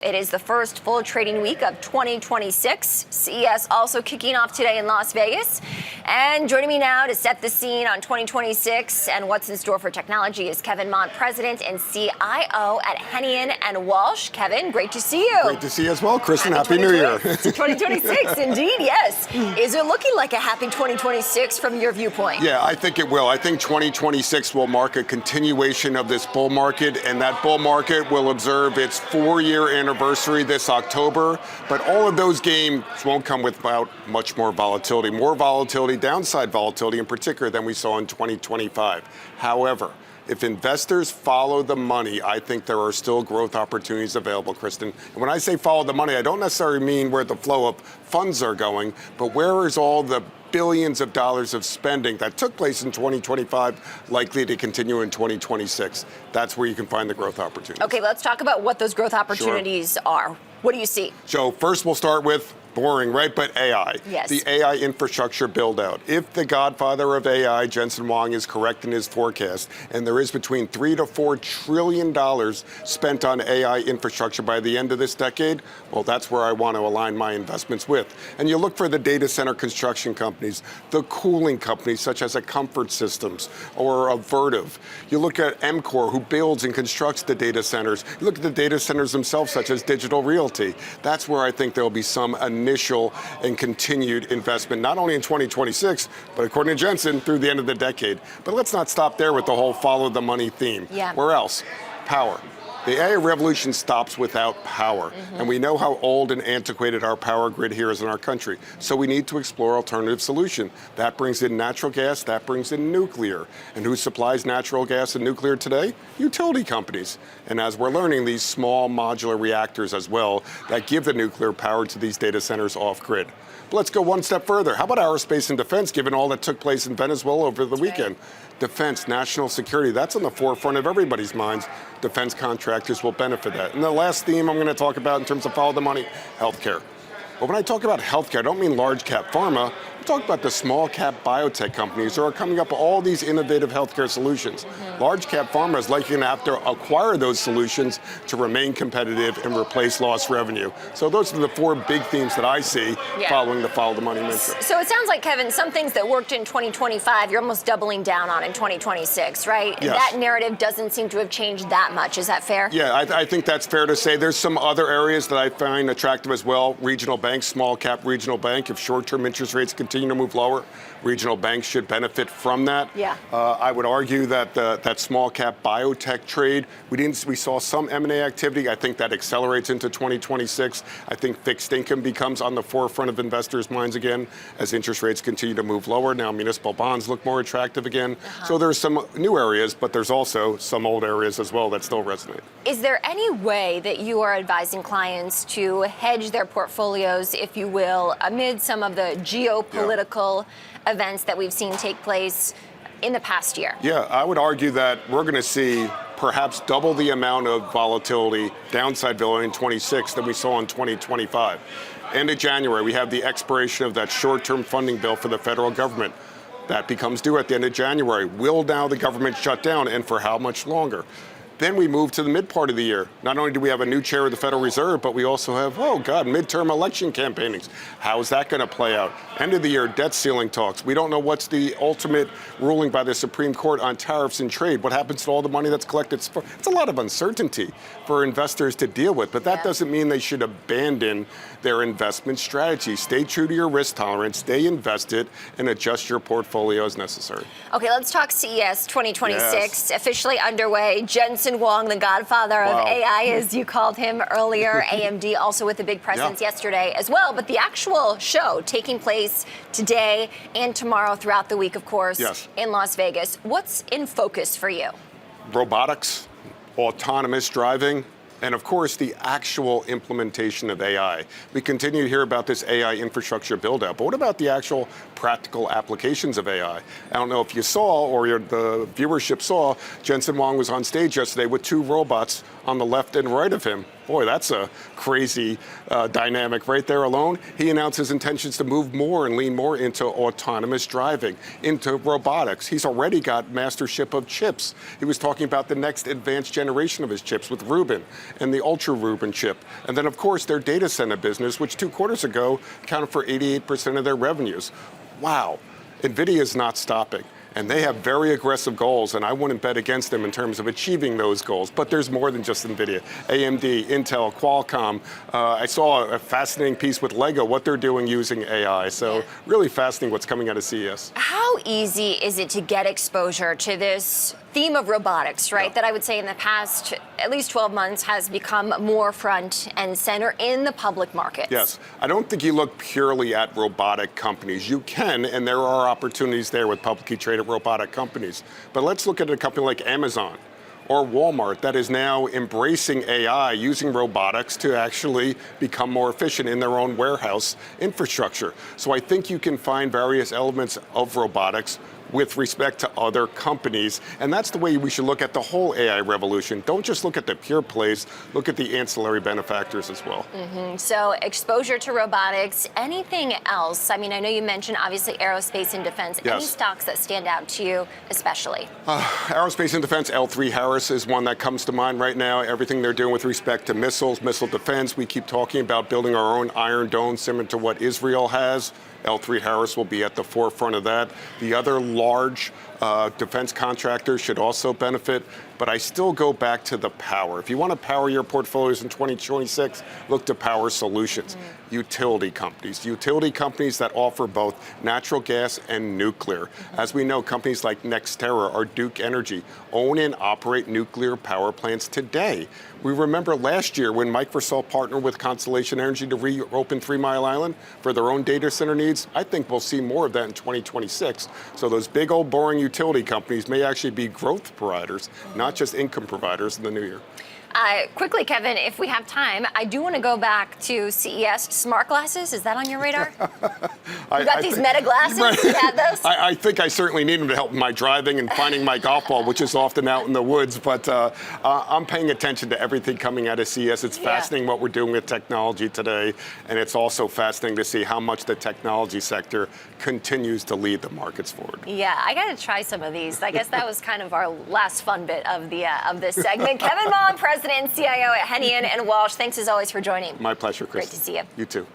It is the first full trading week of 2026. CES also kicking off today in Las Vegas. And joining me now to set the scene on 2026 and what's in store for technology is Kevin Mont, President and CIO at Hennian and Walsh. Kevin, great to see you. Great to see you as well, Kristen. Happy New Year. 2026, indeed, yes. Is it looking like a happy 2026 from your viewpoint? Yeah, I think it will. I think 2026 will mark a continuation of this bull market, and that bull market will observe its 4-year anniversary this October. But all of those gains won't come without much more volatility, downside volatility in particular than we saw in 2025. However, if investors follow the money, I think there are still growth opportunities available, Kristen. And when I say follow the money, I don't necessarily mean where the flow of funds are going, but where is all the billions of dollars of spending that took place in 2025 likely to continue in 2026? That's where you can find the growth opportunities. Okay, let's talk about what those growth opportunities are. What do you see? So first we'll start with boring, right? But AI. Yes. The AI infrastructure build out. If the godfather of AI, Jensen Huang, is correct in his forecast, and there is between $3 to $4 trillion spent on AI infrastructure by the end of this decade, well, that's where I want to align my investments with. And you look for the data center construction companies, the cooling companies such as a Comfort Systems or a Vertiv. You look at mp4, who builds and constructs the data centers. You look at the data centers themselves, such as Digital Realty. That's where I think there will be some initial and continued investment, not only in 2026, but according to Jensen, through the end of the decade. But let's not stop there with the whole follow the money theme. Yeah. Where else? Power. The AI revolution stops without power, and we know how old and antiquated our power grid here is in our country. So we need to explore alternative solution. That brings in natural gas, that brings in nuclear. And who supplies natural gas and nuclear today? Utility companies. And as we're learning, these small modular reactors as well that give the nuclear power to these data centers off grid. But let's go one step further. How about aerospace and defense, given all that took place in Venezuela over the weekend? Defense, national security, that's on the forefront of everybody's minds. Defense contractors will benefit that. And the last theme I'm going to talk about in terms of follow the money, healthcare. But when I talk about healthcare, I don't mean large cap pharma. I'm talking about the small cap biotech companies who are coming up with all these innovative healthcare solutions. Large cap pharma is likely to have to acquire those solutions to remain competitive and replace lost revenue. So those are the 4 big themes that I see following the follow the money mantra. So it sounds like, Kevin, some things that worked in 2025, you're almost doubling down on in 2026, right? Yes. That narrative doesn't seem to have changed that much. Is that fair? Yeah, I think that's fair to say. There's some other areas that I find attractive as well. Regional banks, small cap regional bank. If short-term interest rates continue to move lower, regional banks should benefit from that. Yeah. I would argue that that small cap biotech trade, we saw some M&A activity. I think that accelerates into 2026. I think fixed income becomes on the forefront of investors' minds again as interest rates continue to move lower. Now municipal bonds look more attractive again. So there's some new areas, but there's also some old areas as well that still resonate. Is there any way that you are advising clients to hedge their portfolios, if you will, amid some of the geopolitical events that we've seen take place in the past year? Yeah, I would argue that we're going to see perhaps double the amount of volatility, downside volatility in 26 than we saw in 2025. End of January, we have the expiration of that short-term funding bill for the federal government. That becomes due at the end of January. Will now the government shut down, and for how much longer? Then we move to the mid part of the year. Not only do we have a new chair of the Federal Reserve, but we also have, midterm election campaignings. How is that going to play out? End of the year, debt ceiling talks. We don't know what's the ultimate ruling by the Supreme Court on tariffs and trade. What happens to all the money that's collected? It's a lot of uncertainty for investors to deal with, but that doesn't mean they should abandon their investment strategy. Stay true to your risk tolerance, stay invested, and adjust your portfolio as necessary. Okay, let's talk CES 2026, Yes. officially underway. Jensen Huang, the godfather of AI, as you called him earlier. AMD also with a big presence yesterday as well. But the actual show taking place today and tomorrow throughout the week, of course, in Las Vegas. What's in focus for you? Robotics, autonomous driving, and of course, the actual implementation of AI. We continue to hear about this AI infrastructure build out, but what about the actual practical applications of AI? I don't know if you saw or the viewership saw, Jensen Huang was on stage yesterday with 2 robots on the left and right of him. Boy, that's a crazy dynamic right there alone. He announced his intentions to move more and lean more into autonomous driving, into robotics. He's already got mastership of chips. He was talking about the next advanced generation of his chips with Rubin and the Ultra Rubin chip. And then, of course, their data center business, which 2 quarters ago accounted for 88% of their revenues. Wow, NVIDIA is not stopping. And they have very aggressive goals, and I wouldn't bet against them in terms of achieving those goals. But there's more than just NVIDIA. AMD, Intel, Qualcomm. I saw a fascinating piece with Lego, what they're doing using AI. So really fascinating what's coming out of CES. How easy is it to get exposure to this theme of robotics, right? That I would say in the past at least 12 months has become more front and center in the public markets. Yes. I don't think you look purely at robotic companies. You can, and there are opportunities there with publicly traded robotic companies. But let's look at a company like Amazon or Walmart that is now embracing AI, using robotics to actually become more efficient in their own warehouse infrastructure. So I think you can find various elements of robotics with respect to other companies. And that's the way we should look at the whole AI revolution. Don't just look at the pure plays, look at the ancillary benefactors as well. So exposure to robotics, anything else? I mean, I know you mentioned obviously aerospace and defense. Yes. Any stocks that stand out to you especially? Aerospace and defense, L3Harris is one that comes to mind right now. Everything they're doing with respect to missiles, missile defense. We keep talking about building our own Iron Dome similar to what Israel has. L3Harris will be at the forefront of that. The other large defense contractors should also benefit, but I still go back to the power. If you want to power your portfolios in 2026, look to power solutions. Utility companies that offer both natural gas and nuclear. As we know, companies like NextEra or Duke Energy own and operate nuclear power plants today. We remember last year when Microsoft partnered with Constellation Energy to reopen 3 Mile Island for their own data center needs. I think we'll see more of that in 2026. So those big old boring utility companies may actually be growth providers, not just income providers in the new year. Quickly, Kevin, if we have time, I do want to go back to CES. Smart glasses, is that on your radar? You got these Meta glasses? Right. You have those? I think I certainly need them to help my driving and finding my golf ball, which is often out in the woods. But I'm paying attention to everything coming out of CES. It's fascinating what we're doing with technology today. And it's also fascinating to see how much the technology sector continues to lead the markets forward. Yeah, I got to try some of these. I guess that was kind of our last fun bit of this segment. Kevin Maughan, President and CIO at Hennian and Walsh. Thanks as always for joining. My pleasure, Chris. Great to see you. You too.